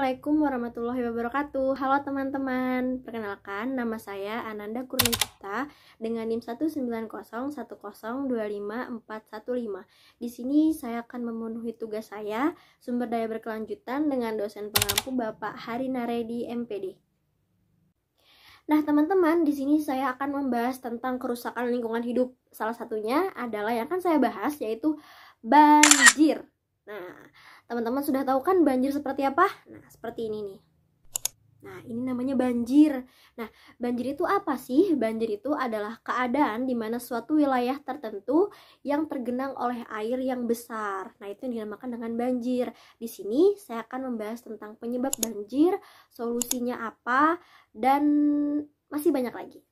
Assalamualaikum warahmatullahi wabarakatuh. Halo teman-teman, perkenalkan nama saya Ananda Kurnicipta dengan NIM 1901010254415. Di sini saya akan memenuhi tugas saya, sumber daya berkelanjutan dengan dosen pengampu Bapak Hari Naredi MPD. Nah, teman-teman, di sini saya akan membahas tentang kerusakan lingkungan hidup. Salah satunya adalah yang akan saya bahas yaitu banjir. Nah, teman-teman sudah tahu kan banjir seperti apa? Nah, seperti ini nih. Nah, ini namanya banjir. Nah, banjir itu apa sih? Banjir itu adalah keadaan di mana suatu wilayah tertentu yang tergenang oleh air yang besar. Nah, itu yang dinamakan dengan banjir. Di sini saya akan membahas tentang penyebab banjir, solusinya apa, dan masih banyak lagi.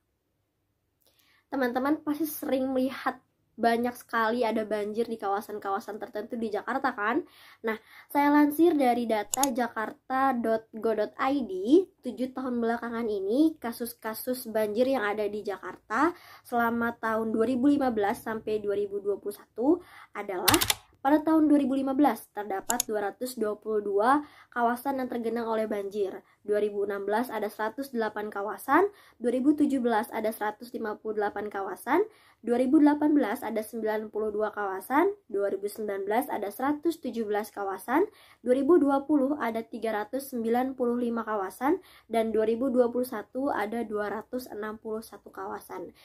Teman-teman pasti sering melihat banyak sekali ada banjir di kawasan-kawasan tertentu di Jakarta kan? Nah, saya lansir dari data jakarta.go.id, 7 tahun belakangan ini kasus-kasus banjir yang ada di Jakarta selama tahun 2015 sampai 2021 adalah pada tahun 2015 terdapat 222 kawasan yang tergenang oleh banjir. 2016 ada 108 kawasan, 2017 ada 158 kawasan, 2018 ada 92 kawasan, 2019 ada 117 kawasan, 2020 ada 395 kawasan, dan 2021 ada 261 kawasan.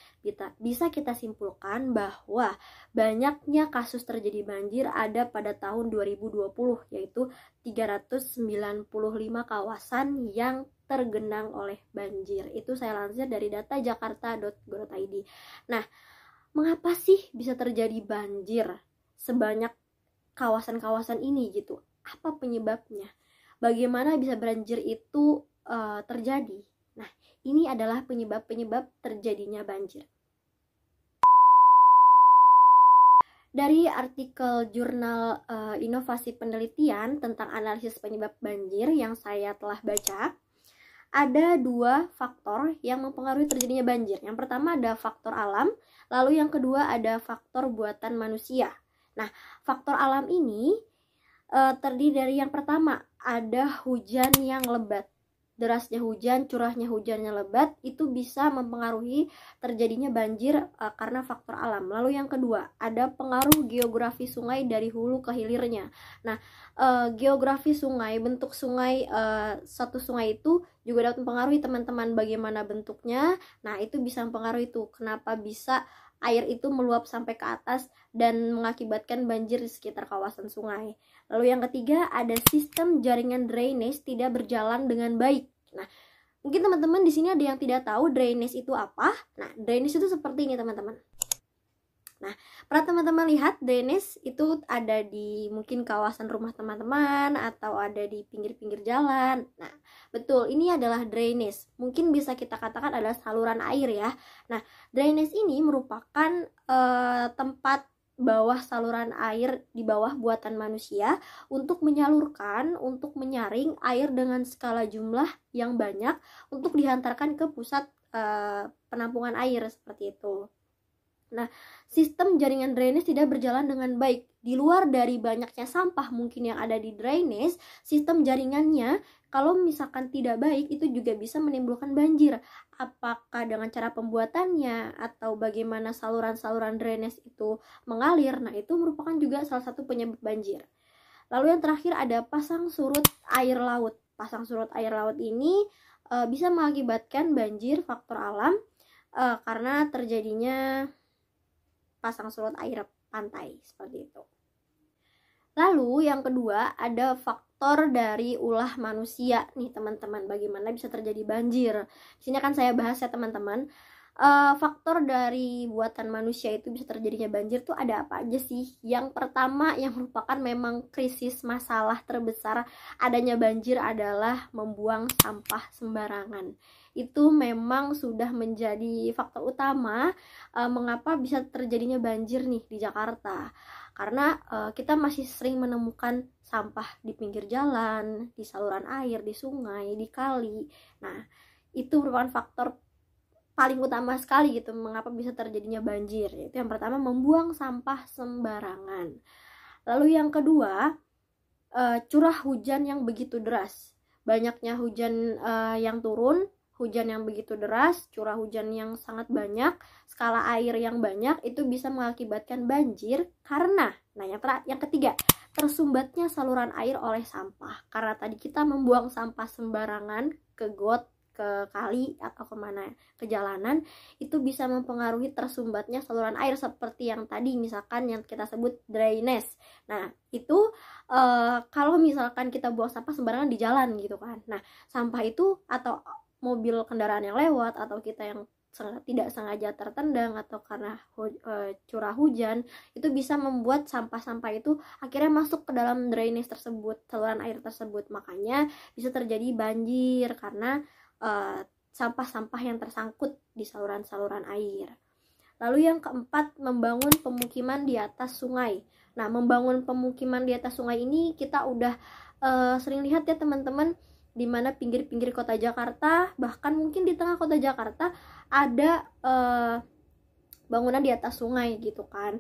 Bisa kita simpulkan bahwa banyaknya kasus terjadi banjir ada pada tahun 2020, yaitu 395 kawasan yang tergenang oleh banjir. Itu saya lansir dari data jakarta.go.id. Nah, mengapa sih bisa terjadi banjir sebanyak kawasan-kawasan ini gitu? Apa penyebabnya? Bagaimana bisa banjir itu terjadi? Nah, ini adalah penyebab-penyebab terjadinya banjir. Dari artikel jurnal Inovasi Penelitian tentang analisis penyebab banjir yang saya telah baca, ada dua faktor yang mempengaruhi terjadinya banjir. Yang pertama ada faktor alam, lalu yang kedua ada faktor buatan manusia. Nah, faktor alam ini terdiri dari yang pertama, ada hujan yang lebat. Derasnya hujan, curahnya hujan yang lebat itu bisa mempengaruhi terjadinya banjir karena faktor alam. Lalu yang kedua, ada pengaruh geografi sungai dari hulu ke hilirnya. Nah, geografi sungai, bentuk sungai, satu sungai itu juga dapat mempengaruhi teman-teman bagaimana bentuknya. Nah, itu bisa mempengaruhi itu kenapa bisa air itu meluap sampai ke atas dan mengakibatkan banjir di sekitar kawasan sungai. Lalu yang ketiga, ada sistem jaringan drainase tidak berjalan dengan baik. Nah, mungkin teman-teman di sini ada yang tidak tahu drainase itu apa. Nah, drainase itu seperti ini, teman-teman. Nah, pernah teman-teman lihat drainase itu ada di mungkin kawasan rumah teman-teman atau ada di pinggir-pinggir jalan. Nah, betul, ini adalah drainase. Mungkin bisa kita katakan adalah saluran air ya. Nah, drainase ini merupakan tempat bawah saluran air di bawah buatan manusia untuk menyalurkan, untuk menyaring air dengan skala jumlah yang banyak untuk dihantarkan ke pusat penampungan air seperti itu. Nah, sistem jaringan drainase tidak berjalan dengan baik. Di luar dari banyaknya sampah mungkin yang ada di drainase, sistem jaringannya kalau misalkan tidak baik itu juga bisa menimbulkan banjir. Apakah dengan cara pembuatannya atau bagaimana saluran-saluran drainase itu mengalir, nah itu merupakan juga salah satu penyebab banjir. Lalu yang terakhir ada pasang surut air laut. Pasang surut air laut ini bisa mengakibatkan banjir faktor alam karena terjadinya pasang surut air pantai seperti itu. Lalu yang kedua ada faktor dari ulah manusia nih teman-teman, bagaimana bisa terjadi banjir. Di sini akan saya bahas ya teman-teman. Faktor dari buatan manusia itu bisa terjadinya banjir tuh ada apa aja sih? Yang pertama yang merupakan memang krisis masalah terbesar adanya banjir adalah membuang sampah sembarangan. Itu memang sudah menjadi faktor utama mengapa bisa terjadinya banjir nih di Jakarta. Karena kita masih sering menemukan sampah di pinggir jalan, di saluran air, di sungai, di kali. Nah, itu merupakan faktor paling utama sekali gitu mengapa bisa terjadinya banjir. Yaitu yang pertama membuang sampah sembarangan. Lalu yang kedua, curah hujan yang begitu deras. banyaknya hujan yang turun, hujan yang begitu deras, curah hujan yang sangat banyak, skala air yang banyak, itu bisa mengakibatkan banjir karena, nah yang ketiga, tersumbatnya saluran air oleh sampah. Karena tadi kita membuang sampah sembarangan ke got, ke kali, atau kemana, ke jalanan, itu bisa mempengaruhi tersumbatnya saluran air seperti yang tadi misalkan yang kita sebut drainage. Nah itu kalau misalkan kita buang sampah sembarangan di jalan gitu kan, nah sampah itu atau mobil kendaraan yang lewat atau kita yang tidak sengaja tertendang atau karena curah hujan, itu bisa membuat sampah-sampah itu akhirnya masuk ke dalam drainase tersebut, saluran air tersebut. Makanya bisa terjadi banjir karena sampah-sampah yang tersangkut di saluran-saluran air. Lalu yang keempat, membangun pemukiman di atas sungai. Nah, membangun pemukiman di atas sungai ini kita udah sering lihat ya teman-teman, di mana pinggir-pinggir kota Jakarta, bahkan mungkin di tengah kota Jakarta ada bangunan di atas sungai gitu kan.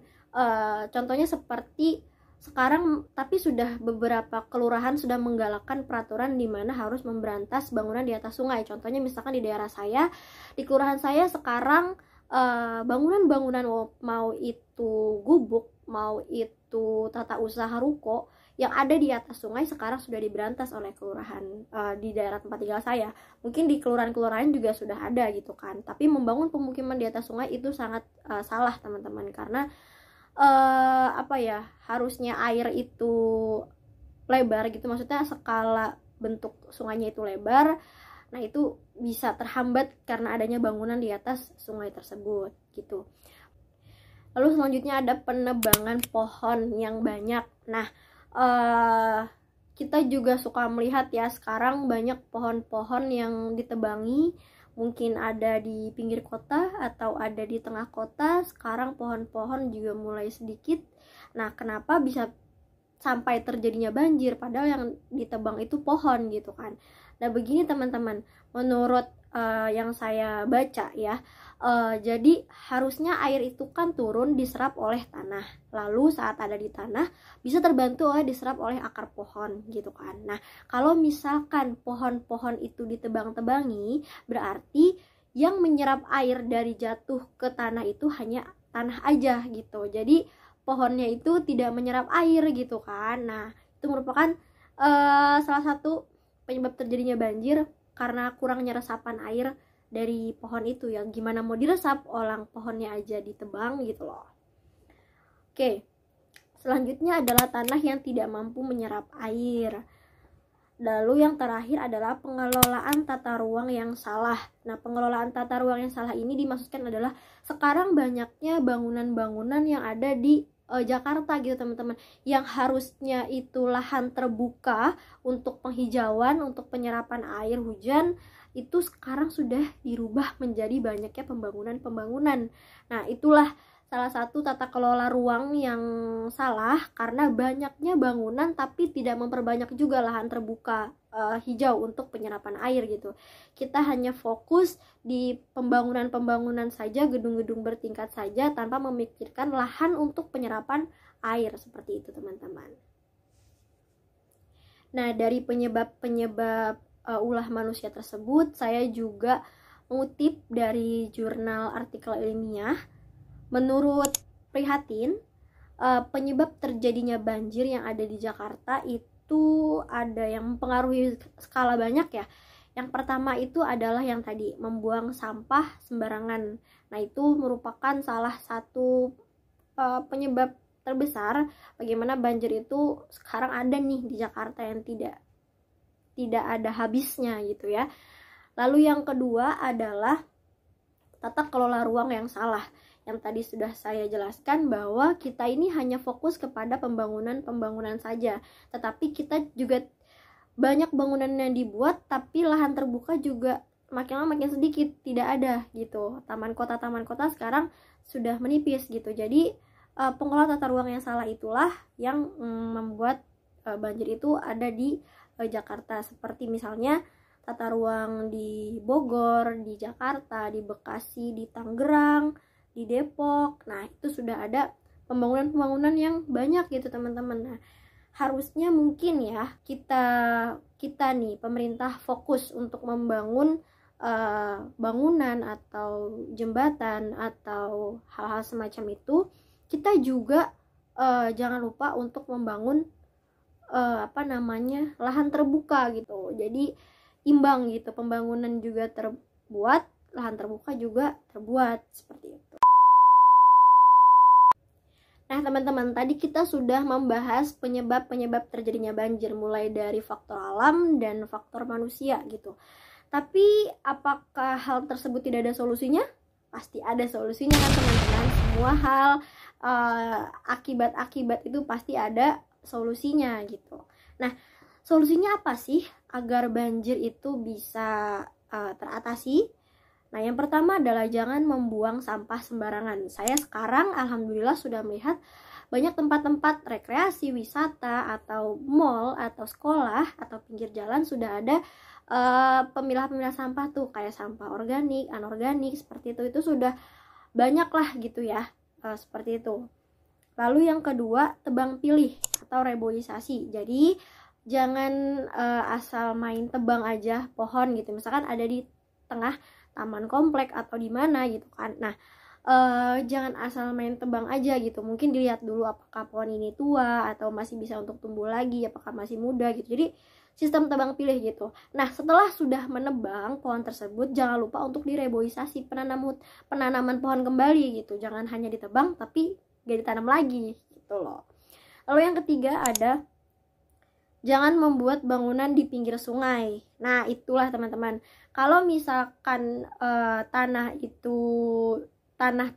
Contohnya seperti sekarang, tapi sudah beberapa kelurahan sudah menggalakkan peraturan di mana harus memberantas bangunan di atas sungai. Contohnya misalkan di daerah saya, di kelurahan saya sekarang bangunan-bangunan mau itu gubuk, mau itu tata usaha ruko yang ada di atas sungai sekarang sudah diberantas oleh kelurahan di daerah tempat tinggal saya. Mungkin di kelurahan-kelurahan juga sudah ada gitu kan. Tapi membangun pemukiman di atas sungai itu sangat salah teman-teman, karena harusnya air itu lebar gitu, maksudnya skala bentuk sungainya itu lebar. Nah itu bisa terhambat karena adanya bangunan di atas sungai tersebut gitu. Lalu selanjutnya ada penebangan pohon yang banyak. Nah kita juga suka melihat ya, sekarang banyak pohon-pohon yang ditebangi, mungkin ada di pinggir kota atau ada di tengah kota. Sekarang pohon-pohon juga mulai sedikit. Nah kenapa bisa sampai terjadinya banjir padahal yang ditebang itu pohon gitu kan. Nah begini teman-teman, menurut yang saya baca ya, jadi harusnya air itu kan turun diserap oleh tanah, lalu saat ada di tanah bisa terbantu diserap oleh akar pohon gitu kan. Nah kalau misalkan pohon-pohon itu ditebang-tebangi, berarti yang menyerap air dari jatuh ke tanah itu hanya tanah aja gitu, jadi pohonnya itu tidak menyerap air gitu kan. Nah itu merupakan salah satu penyebab terjadinya banjir karena kurangnya resapan air dari pohon itu. Yang gimana mau diresap, orang pohonnya aja ditebang gitu loh. Oke, selanjutnya adalah tanah yang tidak mampu menyerap air. Lalu yang terakhir adalah pengelolaan tata ruang yang salah. Nah pengelolaan tata ruang yang salah ini dimaksudkan adalah sekarang banyaknya bangunan-bangunan yang ada di Jakarta gitu teman-teman, yang harusnya itu lahan terbuka untuk penghijauan, untuk penyerapan air hujan, itu sekarang sudah dirubah menjadi banyaknya pembangunan-pembangunan. Nah itulah salah satu tata kelola ruang yang salah, karena banyaknya bangunan tapi tidak memperbanyak juga lahan terbuka hijau untuk penyerapan air gitu. Kita hanya fokus di pembangunan-pembangunan saja, gedung-gedung bertingkat saja, tanpa memikirkan lahan untuk penyerapan air, seperti itu teman-teman. Nah dari penyebab-penyebab ulah manusia tersebut, saya juga mengutip dari jurnal artikel ilmiah. Menurut Prihatin, penyebab terjadinya banjir yang ada di Jakarta itu ada yang mempengaruhi skala banyak ya. Yang pertama itu adalah yang tadi, membuang sampah sembarangan. Nah itu merupakan salah satu penyebab terbesar bagaimana banjir itu sekarang ada nih di Jakarta yang tidak ada habisnya gitu ya. Lalu yang kedua adalah tata kelola ruang yang salah. Yang tadi sudah saya jelaskan bahwa kita ini hanya fokus kepada pembangunan saja, tetapi kita juga banyak bangunan yang dibuat tapi lahan terbuka juga makin lama makin sedikit, tidak ada gitu. Taman kota sekarang sudah menipis gitu. Jadi pengelola tata ruang yang salah itulah yang membuat banjir itu ada di Jakarta. Seperti misalnya tata ruang di Bogor, di Jakarta, di Bekasi, di Tangerang, di Depok. Nah itu sudah ada pembangunan yang banyak gitu teman-teman. Nah harusnya mungkin ya kita nih pemerintah fokus untuk membangun bangunan atau jembatan atau hal-hal semacam itu. Kita juga jangan lupa untuk membangun lahan terbuka gitu. Jadi imbang gitu, pembangunan juga terbuat, lahan terbuka juga terbuat, seperti itu. Nah teman-teman, tadi kita sudah membahas penyebab-penyebab terjadinya banjir, mulai dari faktor alam dan faktor manusia gitu. Tapi apakah hal tersebut tidak ada solusinya? Pasti ada solusinya kan teman-teman. Semua hal akibat-akibat itu pasti ada solusinya gitu. Nah, solusinya apa sih agar banjir itu bisa teratasi? Nah, yang pertama adalah jangan membuang sampah sembarangan. Saya sekarang alhamdulillah sudah melihat banyak tempat-tempat rekreasi, wisata, atau mall, atau sekolah, atau pinggir jalan sudah ada pemilah-pemilah sampah tuh, kayak sampah organik, anorganik, seperti itu. Itu sudah banyak lah gitu ya, seperti itu. Lalu yang kedua, tebang pilih atau reboisasi. Jadi jangan asal main tebang aja pohon gitu. Misalkan ada di tengah taman komplek atau di mana gitu kan. Nah, jangan asal main tebang aja gitu. Mungkin dilihat dulu apakah pohon ini tua atau masih bisa untuk tumbuh lagi, apakah masih muda gitu. Jadi sistem tebang pilih gitu. Nah, setelah sudah menebang pohon tersebut, jangan lupa untuk direboisasi, penanaman pohon kembali gitu. Jangan hanya ditebang tapi gak ditanam lagi gitu loh. Lalu yang ketiga ada jangan membuat bangunan di pinggir sungai. Nah, itulah teman-teman. Kalau misalkan tanah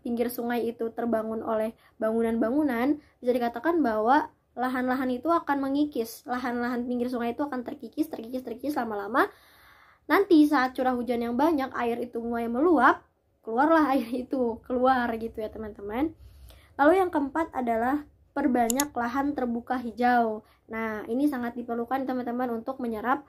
pinggir sungai itu terbangun oleh bangunan-bangunan, bisa dikatakan bahwa lahan-lahan itu akan mengikis. Lahan-lahan pinggir sungai itu akan terkikis lama-lama. Nanti saat curah hujan yang banyak, air itu mulai meluap, keluarlah air itu keluar gitu ya teman-teman. Lalu yang keempat adalah perbanyak lahan terbuka hijau. Nah, ini sangat diperlukan teman-teman untuk menyerap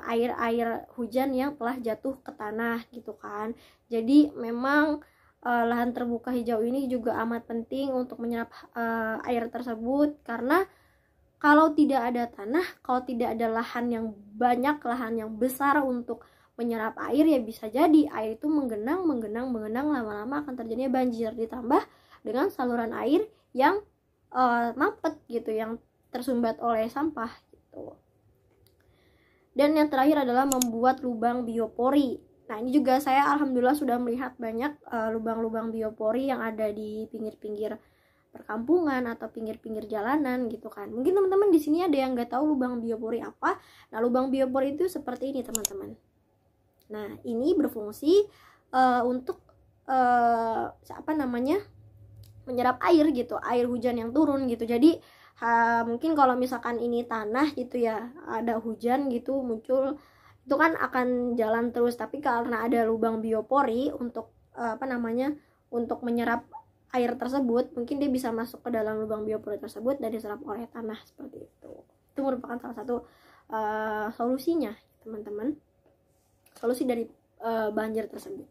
air-air hujan yang telah jatuh ke tanah gitu kan. Jadi memang lahan terbuka hijau ini juga amat penting untuk menyerap air tersebut, karena kalau tidak ada tanah, kalau tidak ada lahan yang banyak, lahan yang besar untuk menyerap air, ya bisa jadi air itu menggenang, lama-lama akan terjadinya banjir, ditambah dengan saluran air yang mampet gitu, yang tersumbat oleh sampah gitu. Dan yang terakhir adalah membuat lubang biopori. Nah, ini juga saya alhamdulillah sudah melihat banyak lubang-lubang biopori yang ada di pinggir-pinggir perkampungan atau pinggir-pinggir jalanan gitu kan. Mungkin teman-teman di sini ada yang nggak tahu lubang biopori apa. Nah, lubang biopori itu seperti ini teman-teman. Nah, ini berfungsi untuk menyerap air gitu, air hujan yang turun gitu. Jadi mungkin kalau misalkan ini tanah gitu ya, ada hujan gitu muncul, itu kan akan jalan terus. Tapi karena ada lubang biopori untuk untuk menyerap air tersebut, mungkin dia bisa masuk ke dalam lubang biopori tersebut dan diserap oleh tanah, seperti itu. Itu merupakan salah satu solusinya teman-teman, solusi dari banjir tersebut.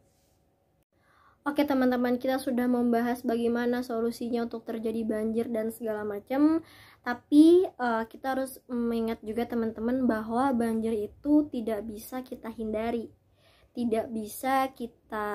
Oke teman-teman, kita sudah membahas bagaimana solusinya untuk terjadi banjir dan segala macam. Tapi kita harus mengingat juga teman-teman bahwa banjir itu tidak bisa kita hindari, tidak bisa kita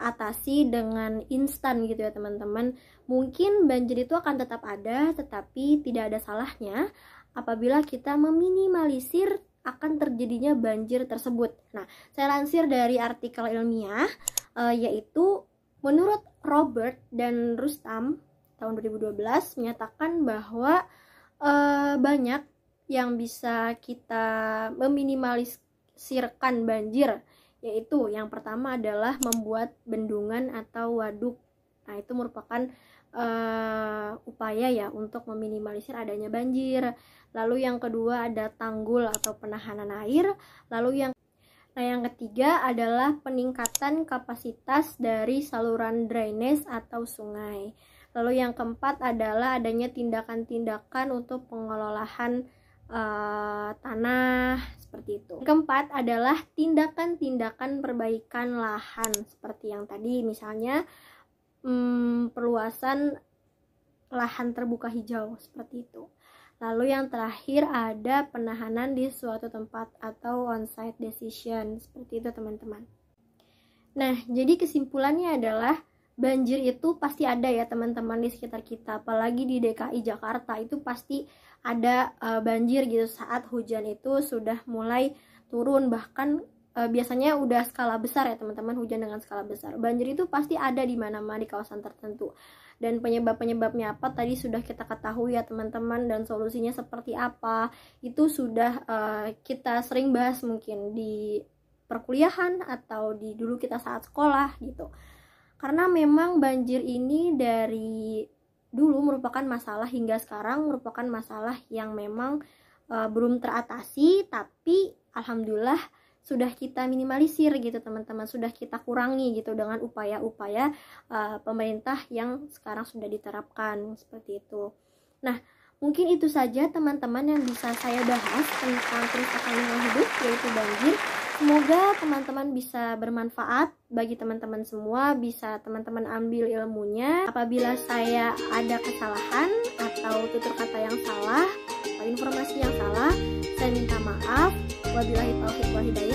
atasi dengan instan gitu ya teman-teman. Mungkin banjir itu akan tetap ada, tetapi tidak ada salahnya apabila kita meminimalisir akan terjadinya banjir tersebut. Nah, saya lansir dari artikel ilmiah, yaitu menurut Robert dan Rustam tahun 2012 menyatakan bahwa banyak yang bisa kita meminimalisirkan banjir, yaitu yang pertama adalah membuat bendungan atau waduk. Nah, itu merupakan upaya ya untuk meminimalisir adanya banjir. Lalu yang kedua ada tanggul atau penahanan air. Lalu yang ketiga adalah peningkatan kapasitas dari saluran drainase atau sungai. Lalu yang keempat adalah adanya tindakan-tindakan untuk pengelolaan tanah, seperti itu. Keempat adalah tindakan-tindakan perbaikan lahan, seperti yang tadi misalnya perluasan lahan terbuka hijau seperti itu. Lalu yang terakhir ada penahanan di suatu tempat atau on-site decision seperti itu teman-teman. Nah, jadi kesimpulannya adalah banjir itu pasti ada ya teman-teman di sekitar kita, apalagi di DKI Jakarta itu pasti ada banjir gitu saat hujan itu sudah mulai turun, bahkan biasanya udah skala besar ya teman-teman, hujan dengan skala besar. Banjir itu pasti ada di mana-mana di kawasan tertentu. Dan penyebab-penyebabnya apa tadi sudah kita ketahui ya teman-teman, dan solusinya seperti apa itu sudah kita sering bahas mungkin di perkuliahan atau di dulu kita saat sekolah gitu. Karena memang banjir ini dari dulu merupakan masalah hingga sekarang merupakan masalah yang memang belum teratasi, tapi alhamdulillah sudah kita minimalisir gitu teman-teman, sudah kita kurangi gitu dengan upaya-upaya pemerintah yang sekarang sudah diterapkan seperti itu. Nah, mungkin itu saja teman-teman yang bisa saya bahas tentang kerusakan lingkungan hidup yaitu banjir. Semoga teman-teman bisa bermanfaat bagi teman-teman semua, bisa teman-teman ambil ilmunya. Apabila saya ada kesalahan atau tutur kata yang salah atau informasi yang salah, saya minta maaf. Wabillahi taufiq wal hidayah.